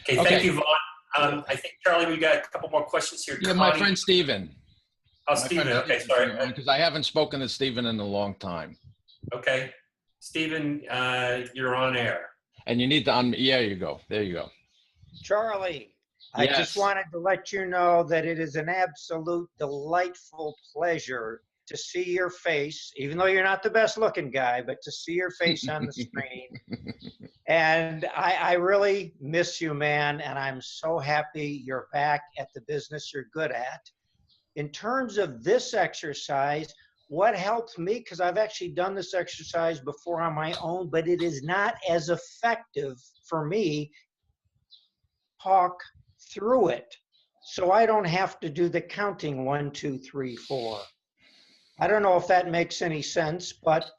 thank you, Vaughn. I think, Charlie, we got a couple more questions here. Yeah, my friend Stephen. Oh, Stephen, okay, sorry. Because I haven't spoken to Stephen in a long time. Okay. Stephen, you're on air. And you need to yeah, you go. There you go. Charlie, I Yes. just wanted to let you know that it is an absolute delightful pleasure to see your face, even though you're not the best looking guy, but to see your face on the screen. And I really miss you, man. And I'm so happy you're back at the business you're good at. In terms of this exercise, what helped me, because I've actually done this exercise before on my own, but it is not as effective for me. Talk through it. So I don't have to do the counting 1, 2, 3, 4. I don't know if that makes any sense, but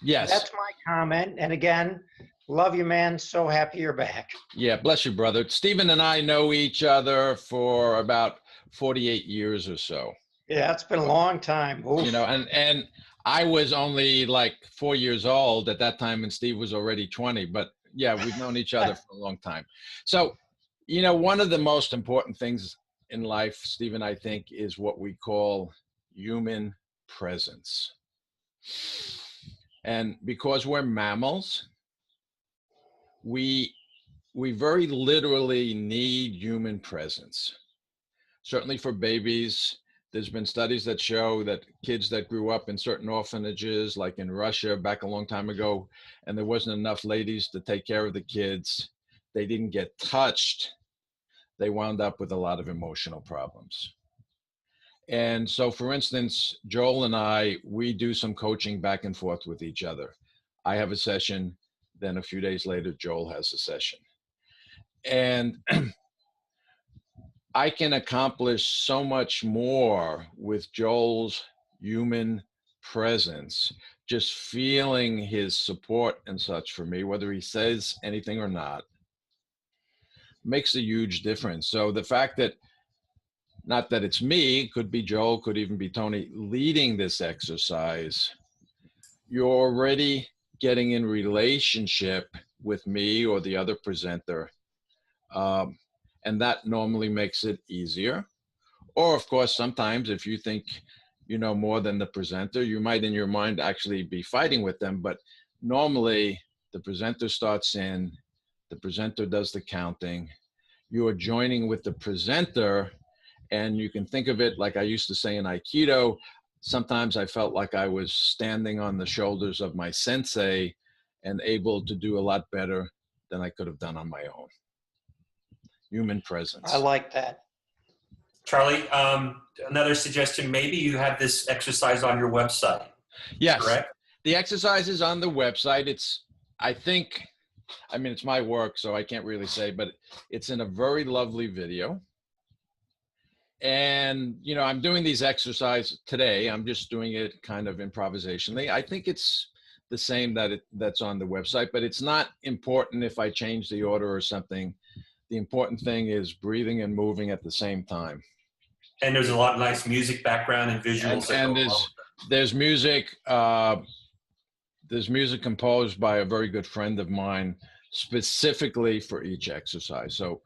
yes, that's my comment. And again, love you, man. So happy you're back. Yeah, bless you, brother. Stephen and I know each other for about 48 years or so. Yeah, it's been a long time. Oof. You know, and I was only like 4 years old at that time, and Steve was already 20. But yeah, we've known each other for a long time. So, you know, one of the most important things in life, Stephen, I think, is what we call human presence. And because we're mammals, we we very literally need human presence. Certainly for babies, there's been studies that show that kids that grew up in certain orphanages, like in Russia back a long time ago, and there wasn't enough ladies to take care of the kids, they didn't get touched, they wound up with a lot of emotional problems. And so, for instance, Joel and I, we do some coaching back and forth with each other. I have a session, then a few days later, Joel has a session. And I can accomplish so much more with Joel's human presence, just feeling his support and such for me, whether he says anything or not, makes a huge difference. So the fact that, not that it's me, could be Joel, could even be Tony, leading this exercise, you're already getting in relationship with me or the other presenter. And that normally makes it easier. Or of course, sometimes if you think you know more than the presenter, you might in your mind actually be fighting with them. But normally the presenter starts in, the presenter does the counting, you are joining with the presenter. And you can think of it like I used to say in Aikido, sometimes I felt like I was standing on the shoulders of my sensei and able to do a lot better than I could have done on my own. Human presence. I like that. Charlie, another suggestion, maybe you have this exercise on your website. Yes, correct? The exercise is on the website. It's, I mean, it's my work, so I can't really say, but it's in a very lovely video. And, you know, I'm doing these exercises today. I'm just doing it kind of improvisationally. I think it's the same that's on the website, but it's not important if I change the order or something. The important thing is breathing and moving at the same time. And there's a lot of nice music background and visuals. And there's music. There's music composed by a very good friend of mine specifically for each exercise. So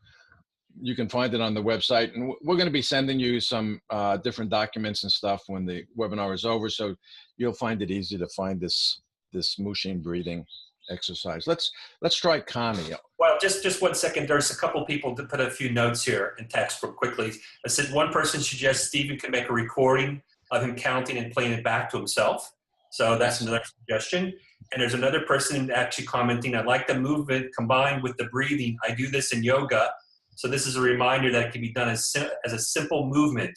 you can find it on the website, and we're going to be sending you some different documents and stuff when the webinar is over. So you'll find it easy to find this Mushin breathing exercise. Let's try Connie. Well, just 1 second. There's a couple people to put a few notes here in text real quickly. I said one person suggests Stephen can make a recording of him counting and playing it back to himself. So that's another suggestion. And there's another person actually commenting, I like the movement combined with the breathing. I do this in yoga. So this is a reminder that it can be done as a simple movement.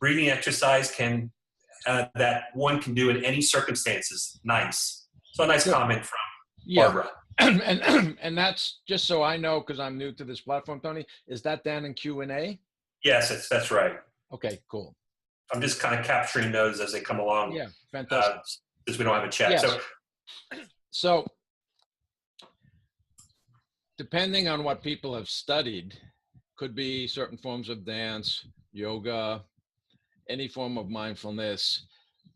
Breathing exercise that one can do in any circumstances. Nice. So a nice comment from Barbara. And that's just so I know, because I'm new to this platform, Tony, is that down in Q&A? Yes, that's right. Okay, cool. I'm just kind of capturing those as they come along. Yeah, fantastic. Since we don't have a chat. Yes. So depending on what people have studied, could be certain forms of dance, yoga, any form of mindfulness.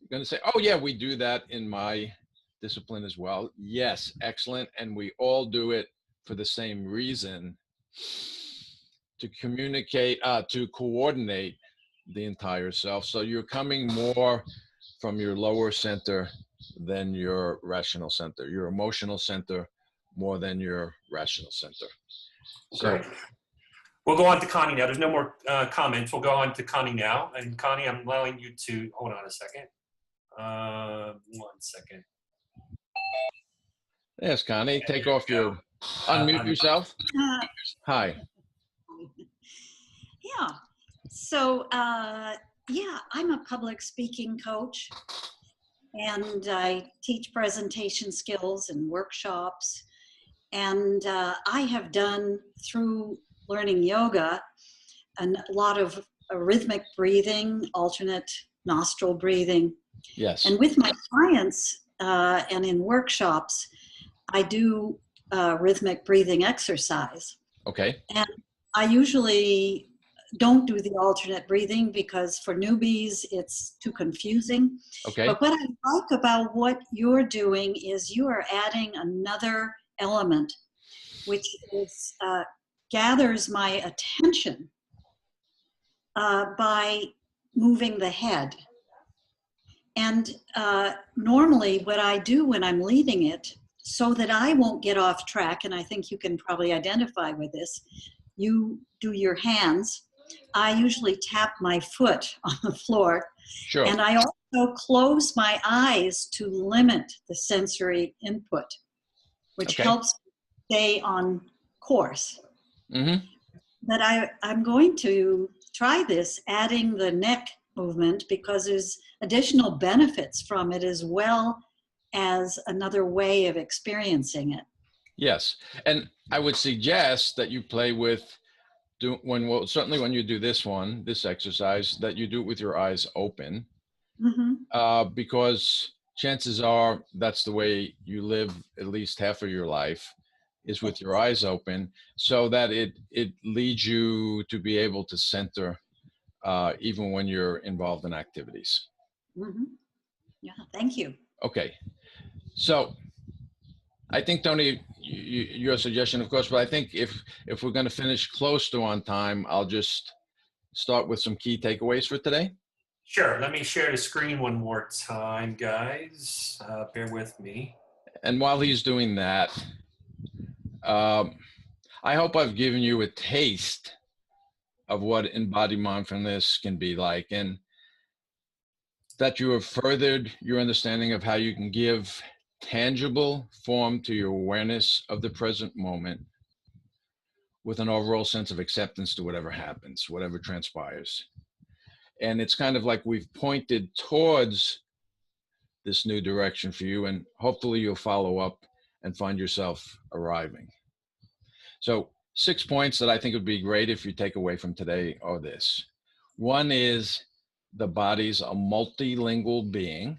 You're going to say, oh yeah, we do that in my discipline as well. Yes, excellent. And we all do it for the same reason, to communicate, to coordinate the entire self. So you're coming more from your lower center than your rational center, your emotional center more than your rational center. So great. We'll go on to Connie now. There's no more comments. We'll go on to Connie now. And Connie, I'm allowing you to, hold on a second. 1 second. Yes, Connie, take off your, unmute yourself. Hi. Yeah. So, yeah, I'm a public speaking coach, and I teach presentation skills and workshops. And I have done, through learning yoga, a lot of rhythmic breathing, alternate nostril breathing. Yes. And with my clients and in workshops, I do rhythmic breathing exercise. Okay. And I usually don't do the alternate breathing because for newbies, it's too confusing. Okay. But what I like about what you're doing is you are adding another element, which is gathers my attention by moving the head. And normally what I do when I'm leading it, so that I won't get off track, and I think you can probably identify with this, you do your hands. I usually tap my foot on the floor, Sure. and I also close my eyes to limit the sensory input, which Okay. helps stay on course. Mm-hmm. But I'm going to try this, adding the neck movement, because there's additional benefits from it as well as another way of experiencing it. Yes. And I would suggest that you play with, certainly when you do this exercise, that you do it with your eyes open, because chances are that's the way you live at least half of your life, is with your eyes open, so that it leads you to be able to center even when you're involved in activities. Yeah, thank you. Okay. So I think, Tony, your suggestion, of course, but I think if we're going to finish close to on time, I'll just start with some key takeaways for today. Sure. Let me share the screen one more time, guys. Bear with me. And while he's doing that, I hope I've given you a taste of what embodied mindfulness can be like, and that you have furthered your understanding of how you can give tangible form to your awareness of the present moment with an overall sense of acceptance to whatever happens, whatever transpires. And it's kind of like we've pointed towards this new direction for you, and hopefully you'll follow up and find yourself arriving. So 6 points that I think would be great if you take away from today are this. One is the body's a multilingual being,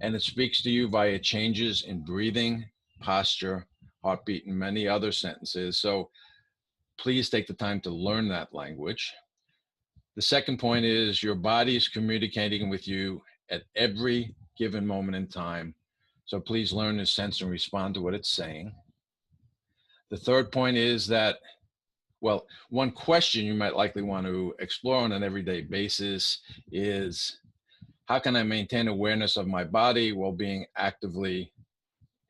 and it speaks to you via changes in breathing, posture, heartbeat, and many other sentences. So please take the time to learn that language. The second point is your body is communicating with you at every given moment in time. So please learn to sense and respond to what it's saying. The third point is that, well, one question you might likely want to explore on an everyday basis is, how can I maintain awareness of my body while being actively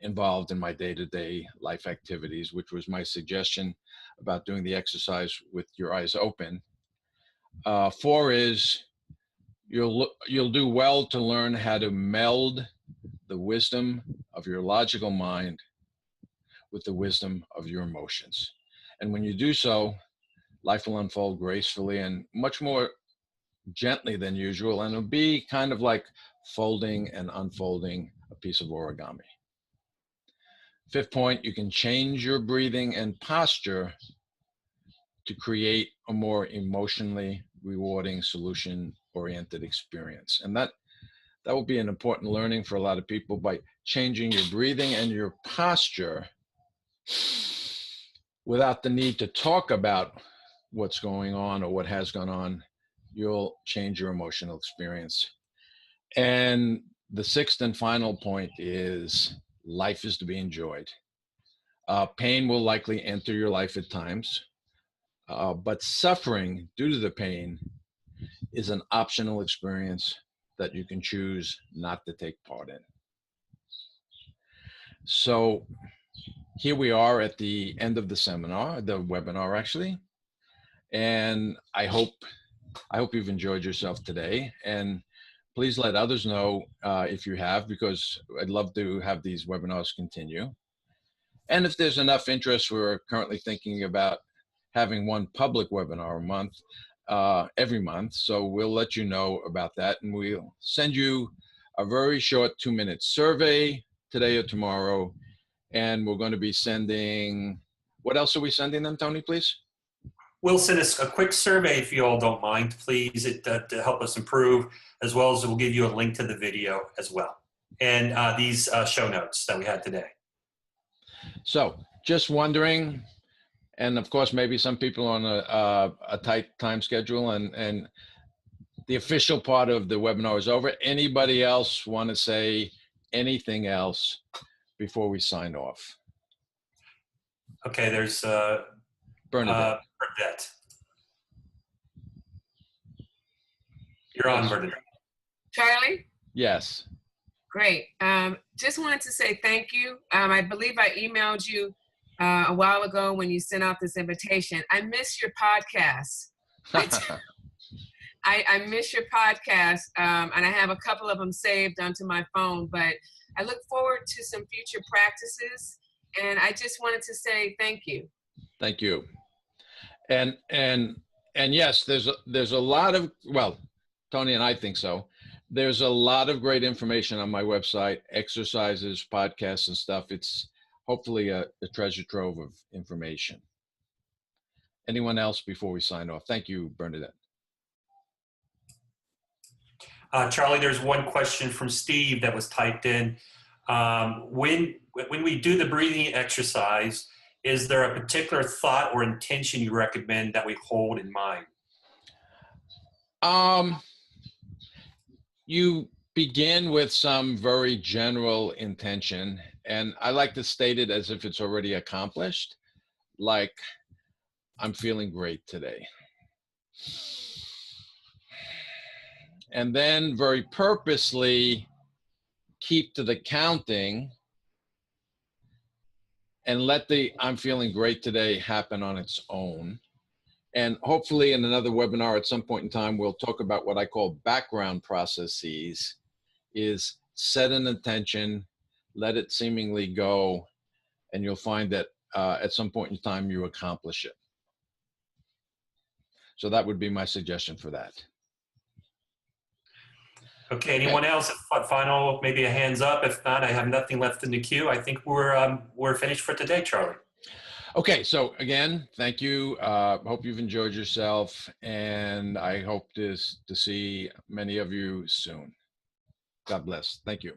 involved in my day-to-day life activities, which was my suggestion about doing the exercise with your eyes open. 4 is you'll do well to learn how to meld the wisdom of your logical mind with the wisdom of your emotions. And when you do so, life will unfold gracefully and much more gently than usual, and it'll be kind of like folding and unfolding a piece of origami. 5th point, you can change your breathing and posture to create a more emotionally rewarding, solution-oriented experience. And that will be an important learning for a lot of people. By changing your breathing and your posture without the need to talk about what's going on or what has gone on, you'll change your emotional experience. And the 6th and final point is life is to be enjoyed. Pain will likely enter your life at times, but suffering due to the pain is an optional experience that you can choose not to take part in. So here we are at the end of the webinar actually, and I hope you've enjoyed yourself today, and please let others know if you have, because I'd love to have these webinars continue. And if there's enough interest, we're currently thinking about having one public webinar a month, every month. So we'll let you know about that, and we'll send you a very short 2-minute survey today or tomorrow. And we're going to be sending, what else are we sending them, Tony, please? We'll send us a quick survey if you all don't mind, please, to help us improve, as well as we'll give you a link to the video as well, and these show notes that we had today. So just wondering, and of course, maybe some people on a tight time schedule, and the official part of the webinar is over. Anybody else want to say anything else before we sign off? Okay, there's Bernadette. Bernadette. You're on, Bernadette. Charlie? Yes. Great. Just wanted to say thank you. I believe I emailed you a while ago when you sent out this invitation. I miss your podcast. I miss your podcast, and I have a couple of them saved onto my phone, but I look forward to some future practices, and I just wanted to say thank you. Thank you. And yes, there's a lot of, well, Tony and I think so. There's a lot of great information on my website, exercises, podcasts, and stuff. It's hopefully a treasure trove of information. Anyone else before we sign off? Thank you, Bernadette. Charlie, there's one question from Steve that was typed in. When we do the breathing exercise, is there a particular thought or intention you recommend that we hold in mind? You begin with some very general intention, and I like to state it as if it's already accomplished, like, I'm feeling great today. And then very purposely keep to the counting and let the I'm feeling great today happen on its own. And hopefully in another webinar at some point in time, we'll talk about what I call background processes, is set an intention, let it seemingly go, and you'll find that at some point in time you accomplish it. So that would be my suggestion for that. Okay, anyone else? Final, maybe a hands up. If not, I have nothing left in the queue. I think we're finished for today, Charlie. Okay, so again, thank you. Hope you've enjoyed yourself, and I hope to see many of you soon. God bless. Thank you.